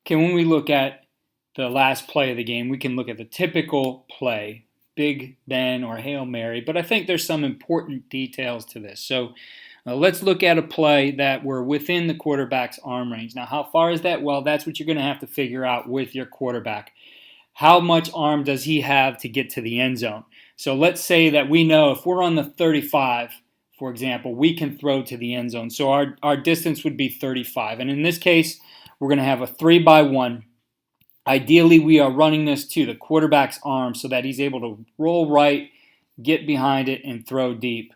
Okay, when we look at the last play of the game, we can look at the typical play, Big Ben or Hail Mary, but I think there's some important details to this. So let's look at a play that we're within the quarterback's arm range. Now, how far is that? Well, that's what you're going to have to figure out with your quarterback. How much arm does he have to get to the end zone? So let's say that we know if we're on the 35, for example, we can throw to the end zone. So our distance would be 35. And in this case, we're going to have a 3-by-1. Ideally, we are running this to the quarterback's arm so that he's able to roll right, get behind it, and throw deep.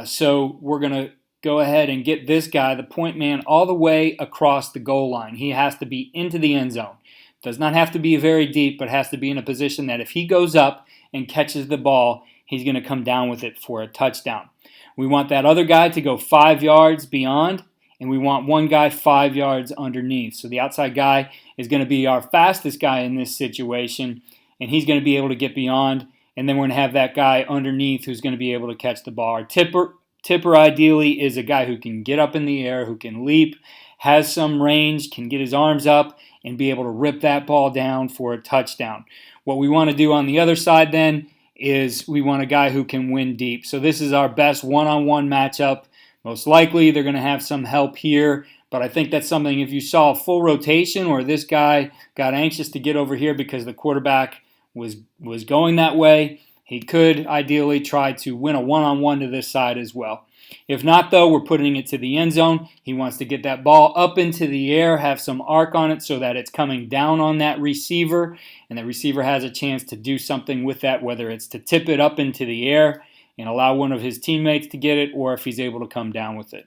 So we're going to go ahead and get this guy, the point man, all the way across the goal line. He has to be into the end zone. Does not have to be very deep, but has to be in a position that if he goes up and catches the ball, he's going to come down with it for a touchdown. We want that other guy to go 5 yards beyond, and we want one guy 5 yards underneath. So the outside guy is going to be our fastest guy in this situation, and he's going to be able to get beyond, and then we're going to have that guy underneath who's going to be able to catch the ball. Our tipper ideally is a guy who can get up in the air, who can leap, has some range, can get his arms up, and be able to rip that ball down for a touchdown. What we want to do on the other side then is we want a guy who can win deep. So this is our best one-on-one matchup. Most likely they're going to have some help here, but I think that's something if you saw a full rotation or this guy got anxious to get over here because the quarterback was going that way, he could ideally try to win a one-on-one to this side as well. If not, though, we're putting it to the end zone. He wants to get that ball up into the air, have some arc on it so that it's coming down on that receiver, and the receiver has a chance to do something with that, whether it's to tip it up into the air and allow one of his teammates to get it, or if he's able to come down with it.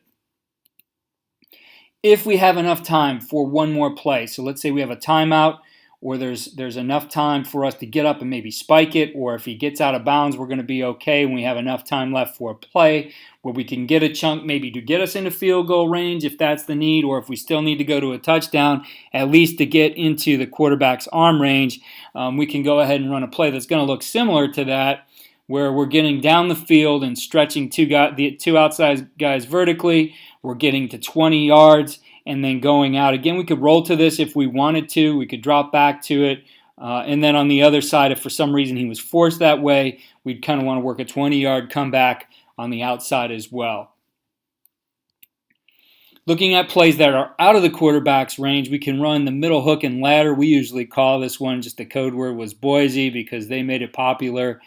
If we have enough time for one more play, so let's say we have a timeout, or there's enough time for us to get up and maybe spike it, or if he gets out of bounds, we're going to be okay when we have enough time left for a play where we can get a chunk maybe to get us into field goal range if that's the need, or if we still need to go to a touchdown, at least to get into the quarterback's arm range, we can go ahead and run a play that's going to look similar to that, where we're getting down the field and stretching the two outside guys vertically. We're getting to 20 yards. And then going out. Again, we could roll to this if we wanted to. We could drop back to it. And then on the other side, if for some reason he was forced that way, we'd kind of want to work a 20-yard comeback on the outside as well. Looking at plays that are out of the quarterback's range, we can run the middle hook and ladder. We usually call this one, just the code word was Boise because they made it popular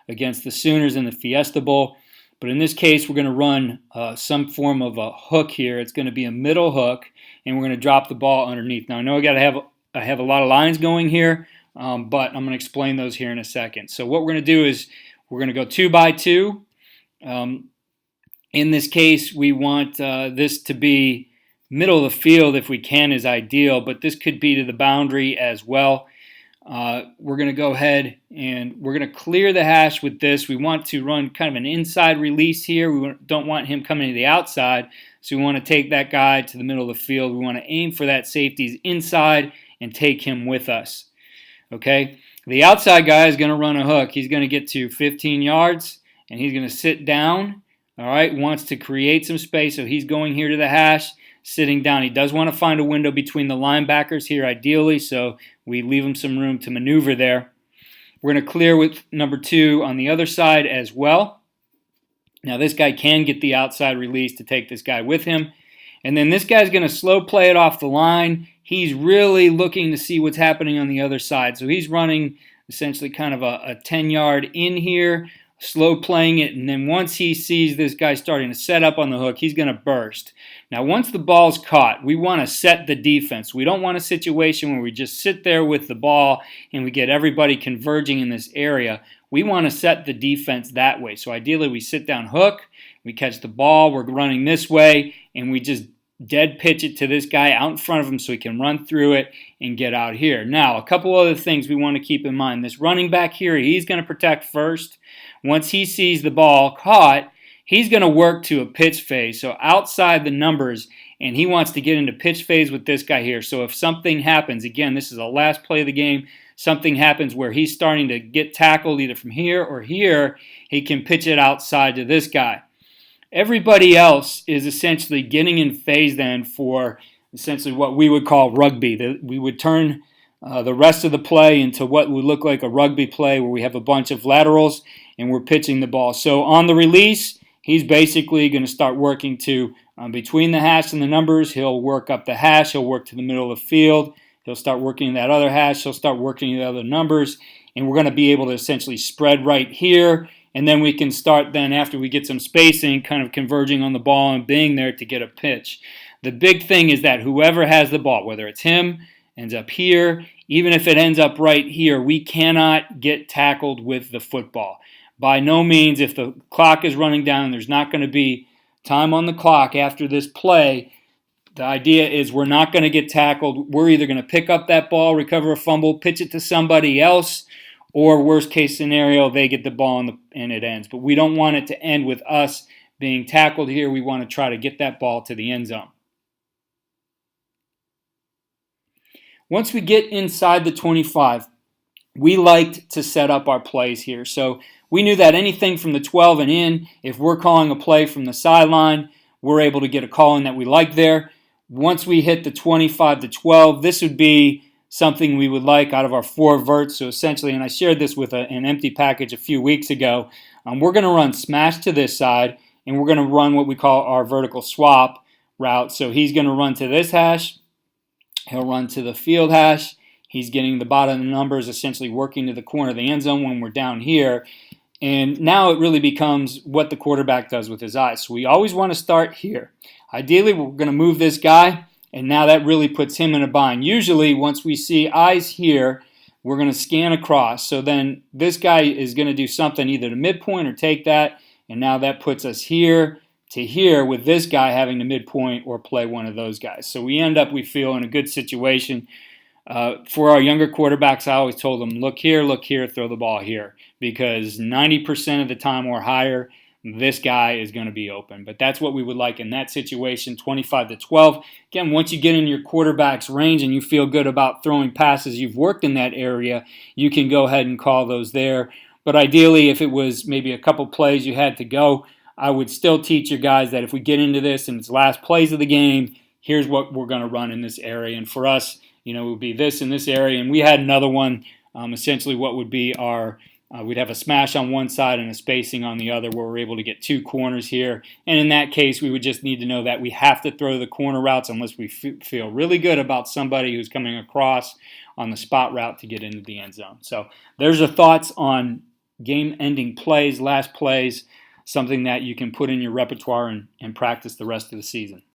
against the Sooners in the Fiesta Bowl. But in this case, we're going to run some form of a hook here. It's going to be a middle hook, and we're going to drop the ball underneath. Now, I know I have a lot of lines going here, but I'm going to explain those here in a second. So what we're going to do is we're going to go 2-by-2. In this case, we want this to be middle of the field if we can is ideal, but this could be to the boundary as well. We're going to go ahead and we're going to clear the hash with this. We want to run kind of an inside release here. We don't want him coming to the outside, so we want to take that guy to the middle of the field. We want to aim for that safety's inside and take him with us. Okay? The outside guy is going to run a hook. He's going to get to 15 yards, and he's going to sit down. All right? Wants to create some space, so he's going here to the hash, sitting down. He does want to find a window between the linebackers here ideally, so we leave him some room to maneuver there. We're going to clear with number 2 on the other side as well. Now this guy can get the outside release to take this guy with him. And then this guy's going to slow play it off the line. He's really looking to see what's happening on the other side. So he's running essentially kind of a 10-yard in here, slow playing it, and then once he sees this guy starting to set up on the hook, he's going to burst. Now, once the ball's caught, we want to set the defense. We don't want a situation where we just sit there with the ball and we get everybody converging in this area. We want to set the defense that way. So ideally, we sit down hook, we catch the ball, we're running this way, and we just dead pitch it to this guy out in front of him so he can run through it and get out here. Now, a couple other things we want to keep in mind. This running back here, he's going to protect first. Once he sees the ball caught, he's going to work to a pitch phase, so outside the numbers, and he wants to get into pitch phase with this guy here. So if something happens, again, this is the last play of the game, something happens where he's starting to get tackled either from here or here, he can pitch it outside to this guy. Everybody else is essentially getting in phase then for essentially what we would call rugby. We would turn the rest of the play into what would look like a rugby play where we have a bunch of laterals and we're pitching the ball. So on the release, he's basically going to start working to between the hash and the numbers. He'll work up the hash. He'll work to the middle of the field. He'll start working that other hash. He'll start working the other numbers. And we're going to be able to essentially spread right here. And then we can start then, after we get some spacing, kind of converging on the ball and being there to get a pitch. The big thing is that whoever has the ball, whether it's him, ends up here, even if it ends up right here, we cannot get tackled with the football. By no means, if the clock is running down, there's not going to be time on the clock after this play. The idea is we're not going to get tackled. We're either going to pick up that ball, recover a fumble, pitch it to somebody else, or worst case scenario, they get the ball and it ends. But we don't want it to end with us being tackled here. We want to try to get that ball to the end zone. Once we get inside the 25, we liked to set up our plays here. So we knew that anything from the 12 and in, if we're calling a play from the sideline, we're able to get a call in that we like there. Once we hit the 25 to 12, this would be something we would like out of our 4 verts. So essentially, and I shared this with an empty package a few weeks ago, we're going to run smash to this side, and we're going to run what we call our vertical swap route. So he's going to run to this hash. He'll run to the field hash. He's getting the bottom of the numbers, essentially working to the corner of the end zone when we're down here. And now it really becomes what the quarterback does with his eyes. So we always want to start here. Ideally, we're going to move this guy, and now that really puts him in a bind. Usually, once we see eyes here, we're going to scan across. So then this guy is going to do something either to midpoint or take that, and now that puts us here to here with this guy having the midpoint or play one of those guys. So we end up, we feel, in a good situation. For our younger quarterbacks, I always told them, look here, throw the ball here. Because 90% of the time or higher, this guy is going to be open. But that's what we would like in that situation, 25 to 12. Again, once you get in your quarterback's range and you feel good about throwing passes, you've worked in that area, you can go ahead and call those there. But ideally, if it was maybe a couple plays you had to go, I would still teach your guys that if we get into this and it's last plays of the game, here's what we're going to run in this area. And for us, it would be this in this area. And we had another one, essentially what would be our, we'd have a smash on one side and a spacing on the other where we're able to get 2 corners here. And in that case, we would just need to know that we have to throw the corner routes unless we feel really good about somebody who's coming across on the spot route to get into the end zone. So there's our thoughts on game-ending plays, last plays, something that you can put in your repertoire and practice the rest of the season.